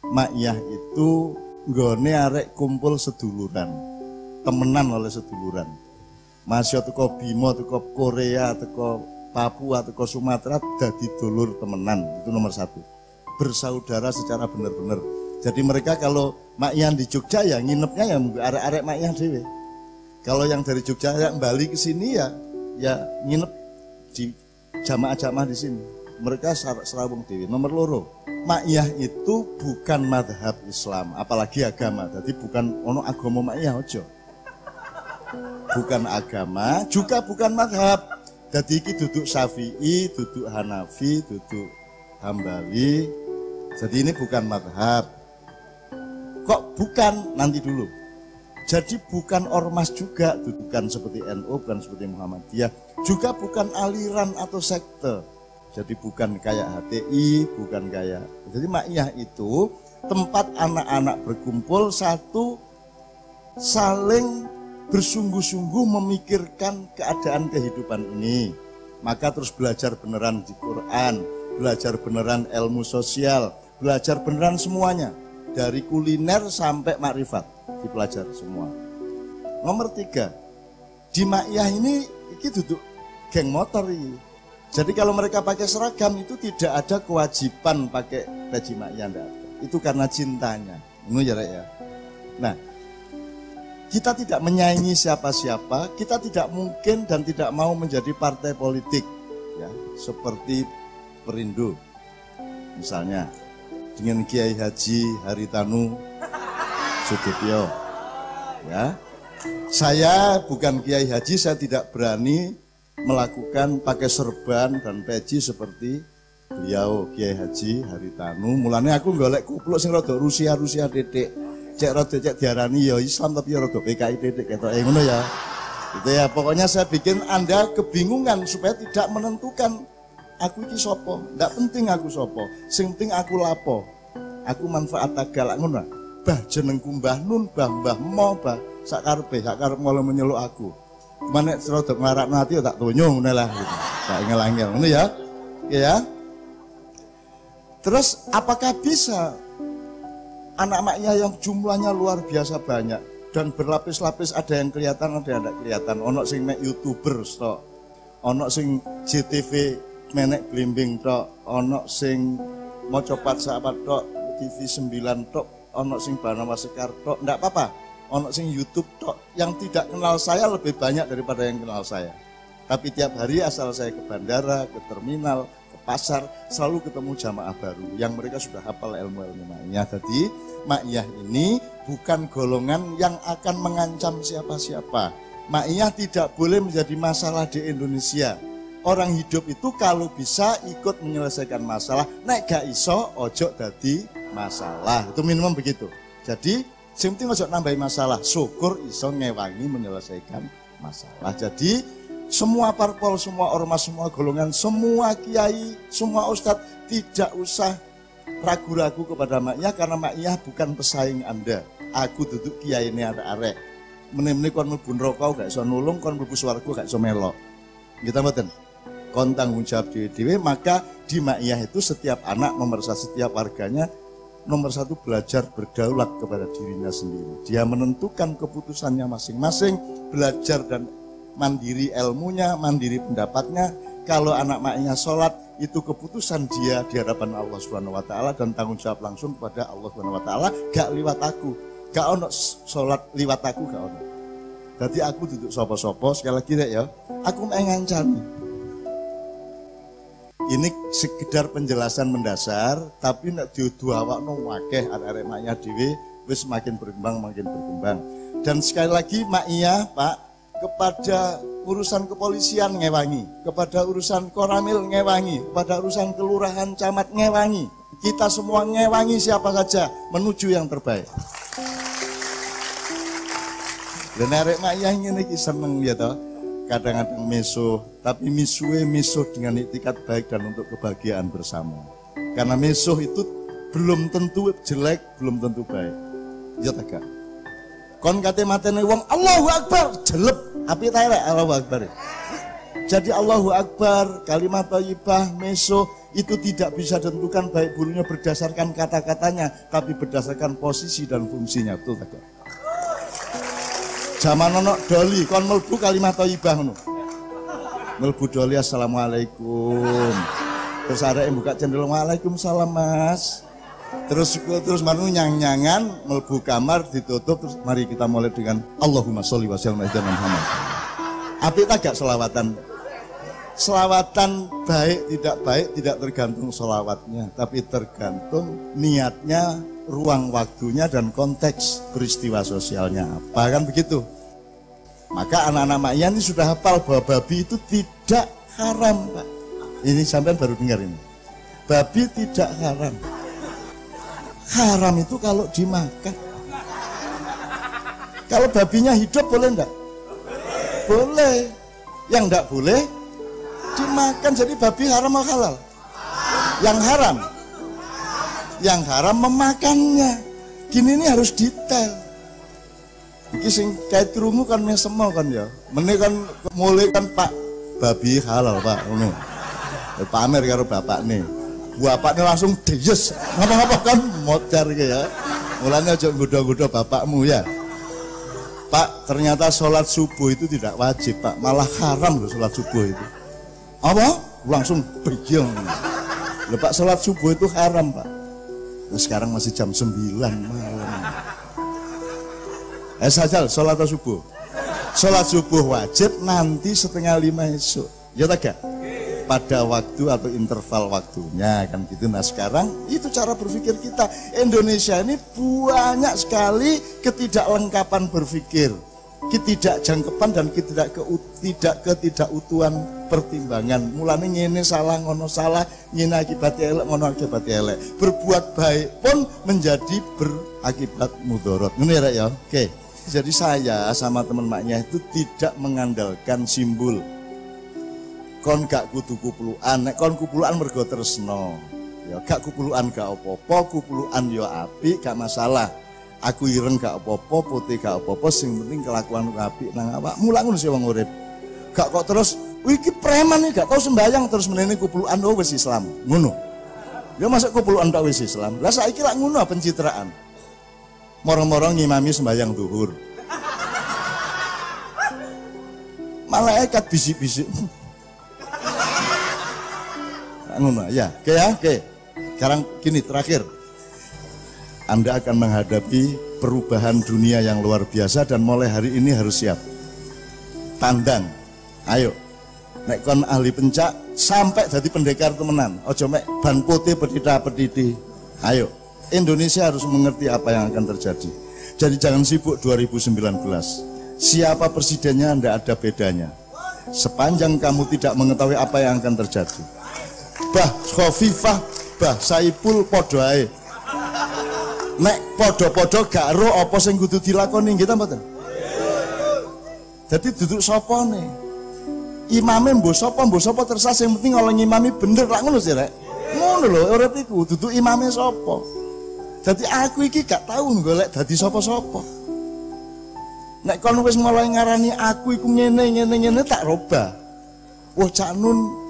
Maiyah itu nggone arek kumpul seduluran, temenan oleh seduluran. Masya teko Bimo, teko Korea, teko Papua, teko Sumatera, dadi dulur temenan, itu nomor satu. Bersaudara secara benar-benar. Jadi mereka kalau Maiyah di Jogja ya nginepnya ya arek-arek Maiyah dhewe. Kalau yang dari Jogja yang Bali ke sini ya nginep di jamaah-jamaah di sini. Mereka serawung dhewe. Nomor loro, Maiyah itu bukan madhab Islam, apalagi agama. Jadi bukan ono agama Maiyah ojo. Bukan agama, juga bukan madhab. Jadi ini duduk Syafi'i, duduk Hanafi, duduk Hambali. Jadi ini bukan madhab. Kok bukan? Nanti dulu. Jadi bukan ormas juga, bukan seperti NU, bukan seperti Muhammadiyah, juga bukan aliran atau sekte. Jadi bukan kayak HTI, bukan kayak. Jadi Maiyah itu tempat anak-anak berkumpul, satu saling bersungguh-sungguh memikirkan keadaan kehidupan ini. Maka terus belajar beneran di Quran, belajar beneran ilmu sosial, belajar beneran semuanya. Dari kuliner sampai makrifat dipelajari semua. Nomor 3, di Maiyah ini duduk geng motor ini. Jadi kalau mereka pakai seragam itu tidak ada kewajiban pakai baju Maiyah, enggak ada. Itu karena cintanya. Ini ya. Nah, kita tidak menyaingi siapa-siapa, kita tidak mungkin dan tidak mau menjadi partai politik, ya, seperti Perindo, misalnya dengan Kiai Haji Haritanu Sudibyo, ya. Saya bukan Kiai Haji, saya tidak berani melakukan pakai serban dan peci seperti beliau Kiai Haji Haritanu. Mulanya aku golek kupluk sing rada Rusia titik. Cek rada cek diarani ya Islam tapi ya rada PKI titik ketoke ngono ya. Gitu ya, pokoknya saya bikin Anda kebingungan supaya tidak menentukan aku iki sapa. Ndak penting aku sapa, sing penting aku lapo. Aku manfaat tagal ngono. Bah jenengku Mbah Nun, Mbah Mo, bah sak karepe mulai menyeluk aku. Manek rada nglarakno ati tak tonyo ngene lah gitu. Tak ngel-ngel ngono ya. Ya. Terus apakah bisa anak Maiyah yang jumlahnya luar biasa banyak dan berlapis-lapis, ada yang kelihatan, ada yang tidak kelihatan. Ono sing mek YouTuber tok. Ono sing JTV menek blimbing tok, ono sing maca sahabat tok, TV 9 tok, ono sing Banawa Sekar tok, ndak apa-apa. Ono sing YouTube tok, yang tidak kenal saya lebih banyak daripada yang kenal saya. Tapi tiap hari asal saya ke bandara, ke terminal, ke pasar, selalu ketemu jamaah baru yang mereka sudah hafal ilmu-ilmu Maiyah. Jadi Maiyah ini bukan golongan yang akan mengancam siapa-siapa. Maiyah tidak boleh menjadi masalah di Indonesia. Orang hidup itu kalau bisa ikut menyelesaikan masalah, nek gak iso ojo dadi masalah. Itu minimum begitu. Jadi sing penting ojo nambahi masalah, syukur iso ngewangi menyelesaikan masalah. Jadi semua parpol, semua ormas, semua golongan, semua kiai, semua ustadz tidak usah ragu-ragu kepada Maiyah, karena Maiyah bukan pesaing Anda. Aku duduk kiai ini arek-arek. Meneh-meneh kon mlebu neraka gak iso nulung, kon mlebu swarga gak iso melok. Kita mboten. Kon tanggung jawab dhewe-dhewe, maka di Maiyah itu setiap anak nomor satu, setiap warganya nomor satu belajar berdaulat kepada dirinya sendiri. Dia menentukan keputusannya masing-masing, belajar dan mandiri ilmunya, mandiri pendapatnya. Kalau anak Maiyah sholat, itu keputusan dia di hadapan Allah Subhanahu wa taala dan tanggung jawab langsung kepada Allah Subhanahu wa taala, gak liwat aku. Gak ono sholat liwat aku, gak ono. Jadi aku duduk sopo-sopo, sekali lagi ya, aku ngancani. Ini sekedar penjelasan mendasar, tapi nek diduawakno akeh arek-arek Maiyah dhewe wis makin berkembang. Dan sekali lagi Maiyah, Pak, kepada urusan kepolisian ngewangi, kepada urusan koramil ngewangi, kepada urusan kelurahan camat ngewangi. Kita semua ngewangi siapa saja menuju yang terbaik. Dan arek Maiyah ngene iki seneng ya toh. Kadang-kadang misuh, tapi misuh dengan itikat baik dan untuk kebahagiaan bersama. Karena misuh itu belum tentu jelek, belum tentu baik. Ya tak? Kon kate matene wong Allahu Akbar, jelep, api ta rek Allahu Akbar. Jadi Allahu Akbar, kalimat thayyibah, meso itu tidak bisa ditentukan baik buruknya berdasarkan kata-katanya, tapi berdasarkan posisi dan fungsinya. Betul tak? Zaman ono doli, kon melbu kalimat thayyibah ngono. Melbu doli assalamualaikum. Terus ada yang buka cenderung waalaikumsalam mas. Terus manu nyang-nyangan melbu kamar ditutup terus mari kita mulai dengan Allahumma sholli wa sallim ala Muhammad. Apik tak gak selawatan? Selawatan baik tidak tergantung selawatnya, tapi tergantung niatnya, ruang waktunya dan konteks peristiwa sosialnya apa, kan begitu. Maka anak-anak maknya ini sudah hafal bahwa babi itu tidak haram, Pak. Ini sampean baru dengar ini. Babi tidak haram. Haram itu kalau dimakan. Kalau babinya hidup boleh enggak? Boleh. Yang enggak boleh dimakan. Jadi babi haram atau halal? Yang haram memakannya. Gini ini harus detail. Iki sing kait krungu kan mesemo kan ya. Mene kan mulai kan Pak babi halal Pak ngono. Pamer karo bapakne. Bapakne langsung deyes. Ngapa-ngapa kan modar iki ya. Mulane aja nggodha-nggodha bapakmu ya. Pak, ternyata sholat subuh itu tidak wajib Pak, malah haram loh sholat subuh itu. Apa? Langsung begyong. Loh Pak, sholat subuh itu haram Pak. Nah, sekarang masih jam 9 malam. Sajal sholat subuh. Sholat subuh wajib nanti 4:30 esok. Ya tak gak? Pada waktu atau interval waktunya kan gitu. Nah sekarang itu cara berpikir kita. Indonesia ini banyak sekali ketidaklengkapan berpikir, ketidakjangkepan dan ketidakutuhan pertimbangan. Mulanya ngene salah, ngono salah, ngene akibatnya elek, ngono akibatnya elek. Berbuat baik pun menjadi berakibat mudorot. Ini ya, oke. Jadi saya sama teman maknya itu tidak mengandalkan simbol. Kon gak kudu kupuluan, nek kon kupuluan mergo tresno. Ya gak kupuluan gak apa-apa, kupuluan ya apik gak masalah. Aku ireng gak apa-apa, putih gak apa-apa, sing penting kelakuan apik nang awakmu lak ngono sih wong urip. Gak kok terus iki preman iki gak tau sembayang terus menene kupuluan oh wis Islam. Ngono. Ya masuk kupuluan tok wis Islam. Lah saiki lak ngono pencitraan. Morong-morong ngimami sembayang zuhur. Malaikat bisik-bisik. Ngono ya, oke ya, oke. Sekarang gini terakhir. Anda akan menghadapi perubahan dunia yang luar biasa dan mulai hari ini harus siap. Tandang. Ayo. Nek kon ahli pencak sampai jadi pendekar temenan. Ojo mek ban putih pedita-pediti. Ayo. Indonesia harus mengerti apa yang akan terjadi. Jadi jangan sibuk 2019. Siapa presidennya tidak ada bedanya. Sepanjang kamu tidak mengetahui apa yang akan terjadi. Bah Khofifah, bah Saipul podo ae. Nek podo-podo gak ro apa sing kudu dilakoni nggih ta mboten? Dadi duduk sapa ne? Imame mbok sapa tersah sing penting oleh ngimami bener lak ngono sih rek. Ngono lho urip iku duduk imame sapa. Dadi aku iki gak tau golek dadi sapa-sapa. Nek kon wis mulai ngarani aku iku ngene tak robah. Wah Cak Nun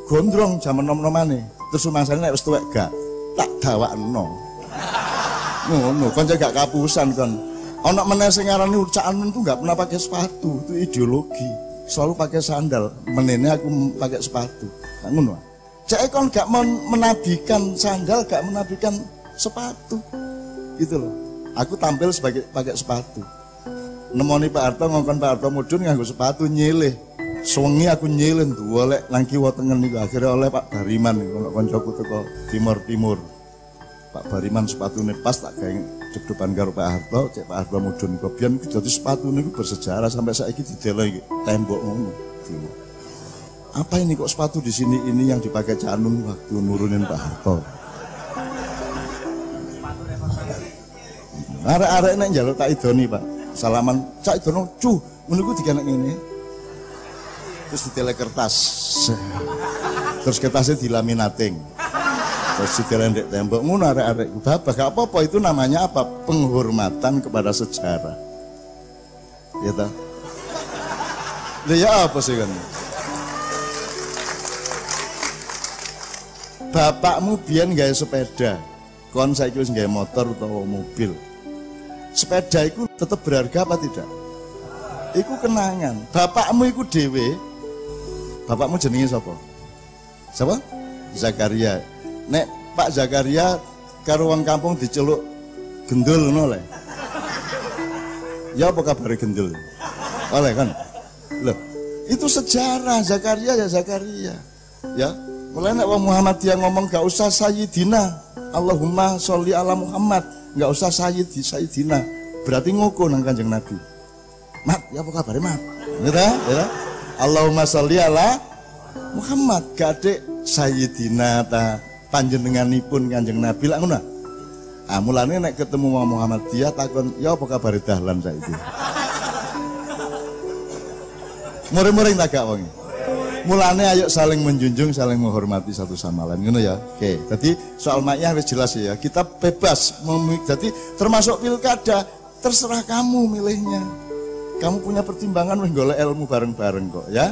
gondrong jaman nom-nomane. Terus rumangsane nek wis tuwek gak tak dawakno. Ngono, kon gak kapusan kon. Ana meneh sing ngarani Cak Nun tuh gak pernah pakai sepatu, itu ideologi. Selalu pakai sandal, menene aku pakai sepatu. Nah, ngono. Cek kon gak menabikan sandal, gak menabikan sepatu. Gitu loh. Aku tampil sebagai pakai sepatu. Nemoni Pak Harto ngongkon Pak Harto mudhun nganggo sepatu nyilih. Suwengi aku nyilih golek nang kiwa tengen niku akhirnya oleh Pak Bariman niku kancaku teko timur. Pak Bariman sepatune pas tak gawe jebdoban karo Pak Harto, cek Pak Harto mudhun niku biyen dadi sepatu niku bersejarah sampai saiki didelo iki tembok ngono. Apa ini kok sepatu di sini ini yang dipakai Cak Nun waktu nurunin Pak Harto. Arek-arek nek njaluk tak idoni Pak. Salaman Cak idono cuh ngono iku dikenek ngene. Terus ditele kertas. Terus kertasnya dilaminating. Terus ditele ndek tembok ngono arek-arek. Bapak gak apa-apa itu namanya apa? Penghormatan kepada sejarah. Ya ta? Ya apa sih kan? bapakmu biyen gawe sepeda, kon saiki wis gawe motor utawa mobil. Sepeda itu tetap berharga apa tidak? Iku kenangan. Bapakmu iku dhewe. Bapakmu jenenge sapa? Sapa? Zakaria. Nek Pak Zakaria karo wong kampung diceluk gendul ngono le. Ya apa kabare gendul? Oleh kan? Loh, itu sejarah Zakaria ya Zakaria. Ya, mulai nek wong Muhammadiyah ngomong gak usah sayyidina, Allahumma sholli ala Muhammad, gak usah sayyidina. Berarti ngoko nang Kanjeng Nabi. Mat, ya apa kabare, Mat? Gitu ya? Allahumma sholli ala Muhammad, gak adek sayyidina ta panjenenganipun Kanjeng Nabi lak ngono. Ah mulane nek ketemu wong Muhammadiyah takon, ya apa kabare dahlan saiki? Muring-muring tak gak wong. Mulane ayo saling menjunjung, saling menghormati satu sama lain ngono ya. Oke, jadi soal maknya wis jelas ya. Kita bebas jadi termasuk pilkada, terserah kamu milihnya. Kamu punya pertimbangan wis golek ilmu bareng-bareng kok ya.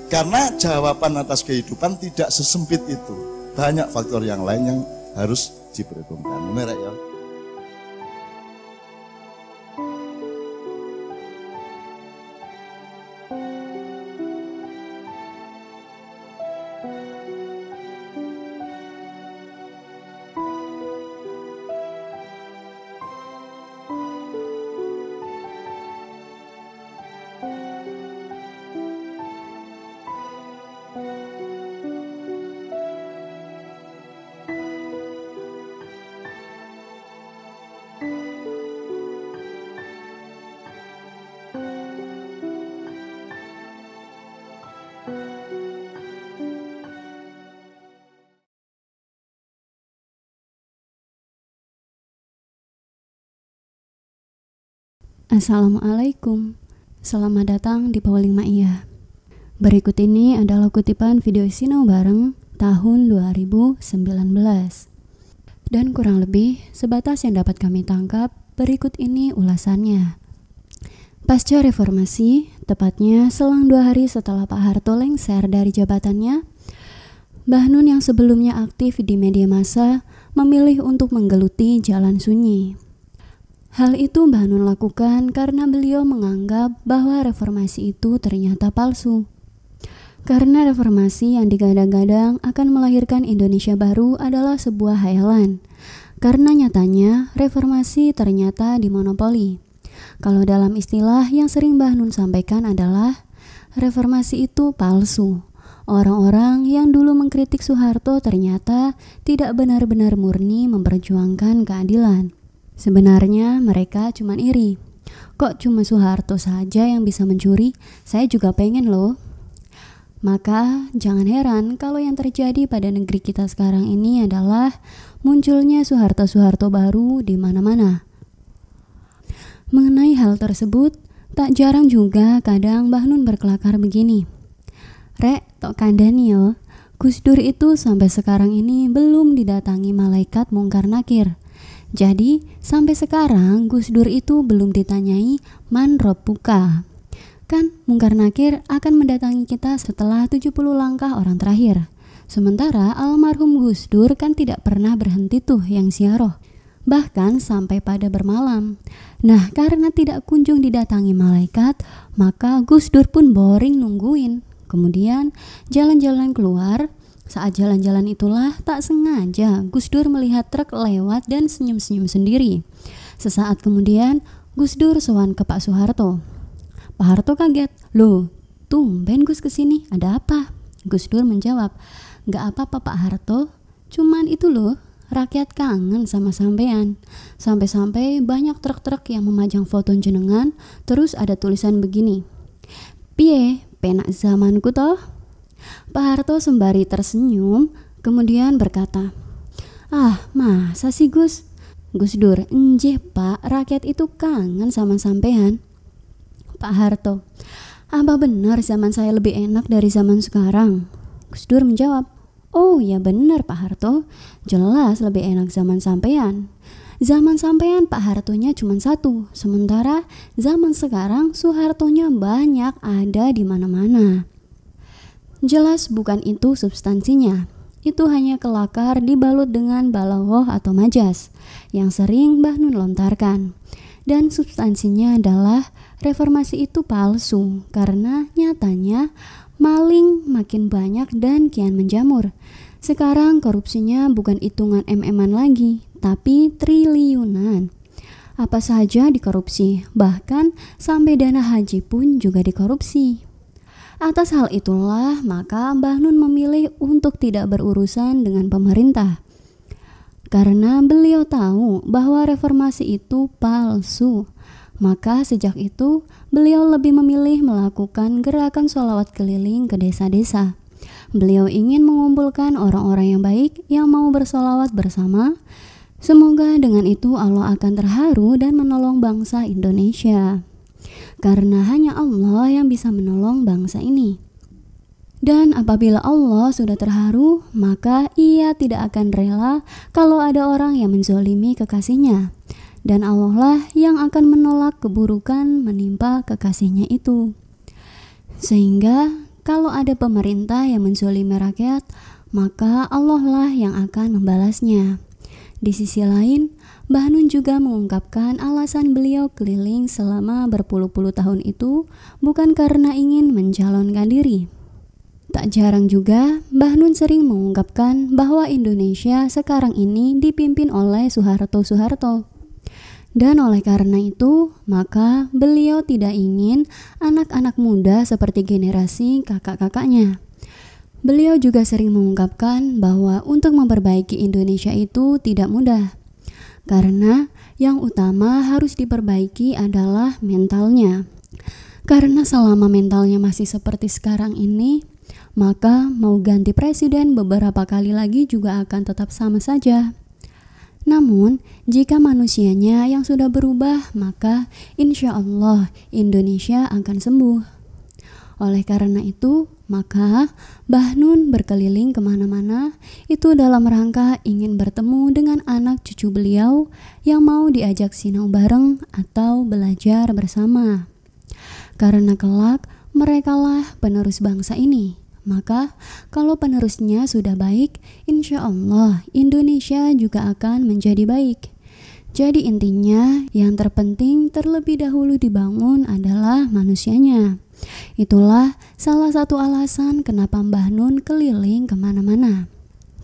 Karena jawaban atas kehidupan tidak sesempit itu. Banyak faktor yang lain yang harus diperhitungkan. Benar ya? Assalamualaikum, selamat datang di Pauling Ma'iyah. Berikut ini adalah kutipan video Sinau Bareng tahun 2019. Dan kurang lebih sebatas yang dapat kami tangkap, berikut ini ulasannya. Pasca reformasi, tepatnya selang 2 hari setelah Pak Harto lengser dari jabatannya, Mbah Nun yang sebelumnya aktif di media massa memilih untuk menggeluti jalan sunyi. Hal itu Mbah Nun lakukan karena beliau menganggap bahwa reformasi itu ternyata palsu. Karena reformasi yang digadang-gadang akan melahirkan Indonesia baru adalah sebuah hayalan. Karena nyatanya reformasi ternyata dimonopoli. Kalau dalam istilah yang sering Mbah Nun sampaikan adalah reformasi itu palsu. Orang-orang yang dulu mengkritik Soeharto ternyata tidak benar-benar murni memperjuangkan keadilan. Sebenarnya mereka cuma iri. Kok cuma Soeharto saja yang bisa mencuri? Saya juga pengen loh. Maka jangan heran kalau yang terjadi pada negeri kita sekarang ini adalah munculnya Soeharto-Soeharto baru di mana-mana. Mengenai hal tersebut, tak jarang juga kadang Mbah Nun berkelakar begini. Rek, tok kandani yo, Gus Dur itu sampai sekarang ini belum didatangi malaikat mungkar nakir. Jadi, sampai sekarang Gus Dur itu belum ditanyai man robbuka. Kan mungkar nakir akan mendatangi kita setelah 70 langkah orang terakhir. Sementara almarhum Gus Dur kan tidak pernah berhenti tuh yang ziarah. Bahkan sampai pada bermalam. Nah, karena tidak kunjung didatangi malaikat, maka Gus Dur pun boring nungguin. Kemudian jalan-jalan keluar. Saat jalan-jalan itulah tak sengaja Gus Dur melihat truk lewat dan senyum-senyum sendiri. Sesaat kemudian Gus Dur sowan ke Pak Soeharto. Pak Harto kaget, loh tumben Gus kesini, ada apa? Gus Dur menjawab, gak apa-apa Pak Harto, cuman itu loh rakyat kangen sama sampean. Sampai-sampai banyak truk-truk yang memajang foto jenengan, terus ada tulisan begini, piye penak zamanku toh? Pak Harto sembari tersenyum, kemudian berkata, ah masa sih Gus? Gus Dur, enjeh Pak, rakyat itu kangen sama sampean. Pak Harto, apa benar zaman saya lebih enak dari zaman sekarang? Gus Dur menjawab, oh ya benar Pak Harto, jelas lebih enak zaman sampean. Zaman sampean Pak Hartonya cuma satu, sementara zaman sekarang Soehartonya banyak ada di mana-mana. Jelas bukan itu substansinya. itu hanya kelakar dibalut dengan balaghah atau majas yang sering Mbah Nun lontarkan. Dan substansinya adalah reformasi itu palsu karena nyatanya maling makin banyak dan kian menjamur. Sekarang korupsinya bukan hitungan MM-an lagi, tapi triliunan. Apa saja dikorupsi, bahkan sampai dana haji pun juga dikorupsi. Atas hal itulah maka Mbah Nun memilih untuk tidak berurusan dengan pemerintah. Karena beliau tahu bahwa reformasi itu palsu, maka sejak itu beliau lebih memilih melakukan gerakan sholawat keliling ke desa-desa. Beliau ingin mengumpulkan orang-orang yang baik yang mau bersolawat bersama. Semoga dengan itu Allah akan terharu dan menolong bangsa Indonesia. Karena hanya Allah yang bisa menolong bangsa ini. Dan apabila Allah sudah terharu, maka ia tidak akan rela kalau ada orang yang menzolimi kekasihnya. Dan Allah lah yang akan menolak keburukan menimpa kekasihnya itu. Sehingga kalau ada pemerintah yang menzolimi rakyat, maka Allah lah yang akan membalasnya. Di sisi lain, Mbah Nun juga mengungkapkan alasan beliau keliling selama berpuluh-puluh tahun itu bukan karena ingin mencalonkan diri. Tak jarang juga Mbah Nun sering mengungkapkan bahwa Indonesia sekarang ini dipimpin oleh Soeharto. Dan oleh karena itu, maka beliau tidak ingin anak-anak muda seperti generasi kakak-kakaknya. Beliau juga sering mengungkapkan bahwa untuk memperbaiki Indonesia itu tidak mudah. Karena yang utama harus diperbaiki adalah mentalnya. Karena selama mentalnya masih seperti sekarang ini, maka mau ganti presiden beberapa kali lagi juga akan tetap sama saja. Namun, jika manusianya yang sudah berubah, maka insya Allah Indonesia akan sembuh. Oleh karena itu, maka Mbah Nun berkeliling kemana-mana itu dalam rangka ingin bertemu dengan anak cucu beliau yang mau diajak sinau bareng atau belajar bersama. Karena kelak merekalah penerus bangsa ini. Maka kalau penerusnya sudah baik, insya Allah Indonesia juga akan menjadi baik. Jadi intinya yang terpenting terlebih dahulu dibangun adalah manusianya. Itulah salah satu alasan kenapa Mbah Nun keliling kemana-mana.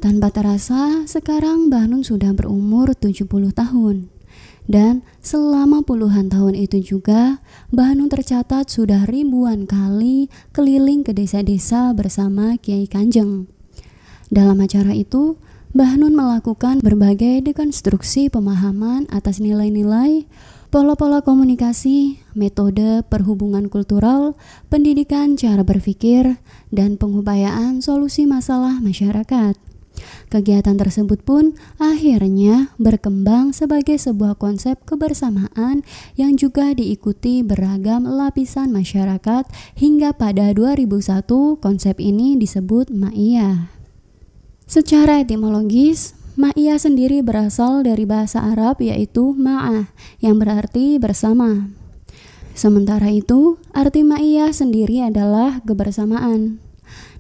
Tanpa terasa sekarang Mbah Nun sudah berumur 70 tahun. Dan selama puluhan tahun itu juga, Mbah Nun tercatat sudah ribuan kali keliling ke desa-desa bersama Kiai Kanjeng. Dalam acara itu, Mbah Nun melakukan berbagai dekonstruksi pemahaman atas nilai-nilai, pola-pola komunikasi, metode perhubungan kultural, pendidikan cara berpikir, dan pengupayaan solusi masalah masyarakat. Kegiatan tersebut pun akhirnya berkembang sebagai sebuah konsep kebersamaan yang juga diikuti beragam lapisan masyarakat hingga pada 2001 konsep ini disebut Ma'iyah. Secara etimologis, Ma'iyah sendiri berasal dari bahasa Arab yaitu ma'ah yang berarti bersama. Sementara itu, arti Ma'iyah sendiri adalah kebersamaan.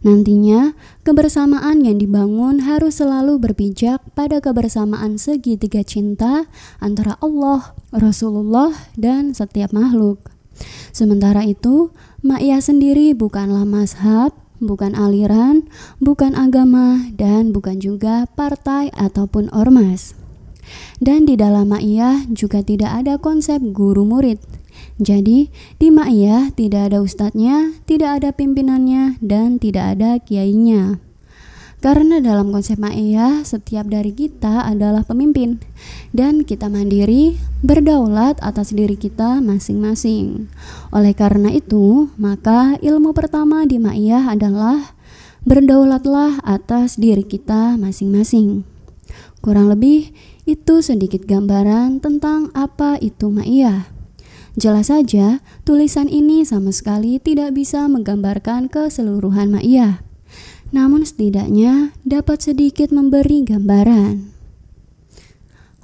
Nantinya, kebersamaan yang dibangun harus selalu berpijak pada kebersamaan segitiga cinta antara Allah, Rasulullah, dan setiap makhluk. Sementara itu, Ma'iyah sendiri bukanlah mazhab, bukan aliran, bukan agama, dan bukan juga partai ataupun ormas. Dan di dalam Ma'iyah juga tidak ada konsep guru murid. Jadi, di Ma'iyah tidak ada ustadznya, tidak ada pimpinannya, dan tidak ada kiainya. Karena dalam konsep Ma'iyah, setiap dari kita adalah pemimpin, dan kita mandiri, berdaulat atas diri kita masing-masing. Oleh karena itu, maka ilmu pertama di Ma'iyah adalah berdaulatlah atas diri kita masing-masing. Kurang lebih, itu sedikit gambaran tentang apa itu Ma'iyah. Jelas saja, tulisan ini sama sekali tidak bisa menggambarkan keseluruhan Ma'iyah. Namun setidaknya dapat sedikit memberi gambaran.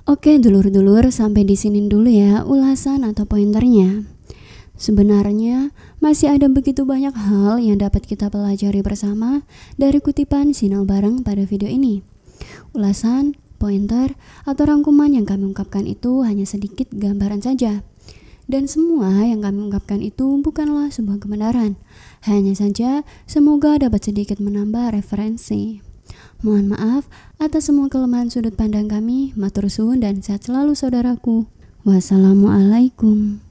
Oke dulur-dulur, sampai di sini dulu ya ulasan atau pointernya. Sebenarnya, masih ada begitu banyak hal yang dapat kita pelajari bersama dari kutipan Sinau Bareng pada video ini. Ulasan, pointer, atau rangkuman yang kami ungkapkan itu hanya sedikit gambaran saja. Dan semua yang kami ungkapkan itu bukanlah sebuah kebenaran. Hanya saja, semoga dapat sedikit menambah referensi. Mohon maaf atas semua kelemahan sudut pandang kami. Matur suwun dan sehat selalu saudaraku. Wassalamualaikum.